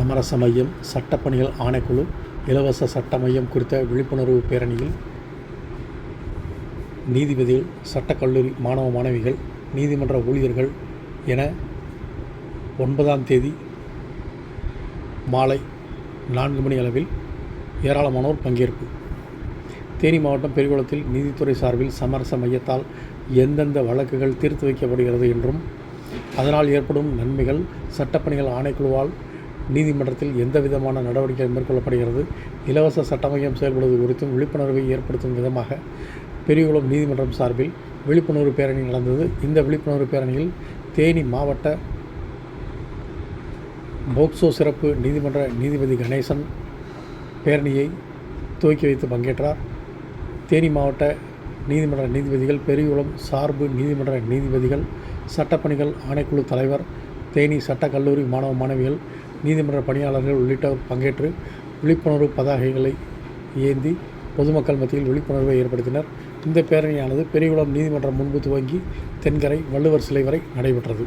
சமரச மையம், சட்டப்பணிகள் ஆணைக்குழு, இலவச சட்ட மையம் குறித்த விழிப்புணர்வு பேரணியில் நீதிபதிகள், சட்டக்கல்லூரி மாணவ மாணவிகள், நீதிமன்ற ஊழியர்கள் என 9ஆம் தேதி மாலை 4 மணி அளவில் ஏராளமானோர் பங்கேற்பு. தேனி மாவட்டம் பெரியகுளத்தில் நீதித்துறை சார்பில் சமரச மையத்தால் எந்தெந்த வழக்குகள் தீர்த்து வைக்கப்படுகிறது என்றும், அதனால் ஏற்படும் நன்மைகள், சட்டப்பணிகள் ஆணைக்குழுவால் நீதிமன்றத்தில் எந்த விதமான நடவடிக்கை மேற்கொள்ளப்படுகிறது, இலவச சட்ட மையம் செயல்படுவது குறித்தும் விழிப்புணர்வை ஏற்படுத்தும் விதமாக பெரியகுளம் நீதிமன்றம் சார்பில் விழிப்புணர்வு பேரணி நடந்தது. இந்த விழிப்புணர்வு பேரணியில் தேனி மாவட்ட போக்சோ சிறப்பு நீதிமன்ற நீதிபதி கணேசன் பேரணியை துவக்கி வைத்து பங்கேற்றார். தேனி மாவட்ட நீதிமன்ற நீதிபதிகள், பெரியகுளம் சார்பு நீதிமன்ற நீதிபதிகள், சட்டப்பணிகள் ஆணைக்குழு தலைவர், தேனி சட்டக்கல்லூரி மாணவ மாணவிகள், நீதிமன்ற பணியாளர்கள் உள்ளிட்டோர் பங்கேற்று விழிப்புணர்வு பதாகைகளை ஏந்தி பொதுமக்கள் மத்தியில் விழிப்புணர்வை ஏற்படுத்தினர். இந்த பேரணியானது பெரியகுளம் நீதிமன்றம் முன்பு துவங்கி தென்கரை வள்ளுவர் சிலை வரை நடைபெற்றது.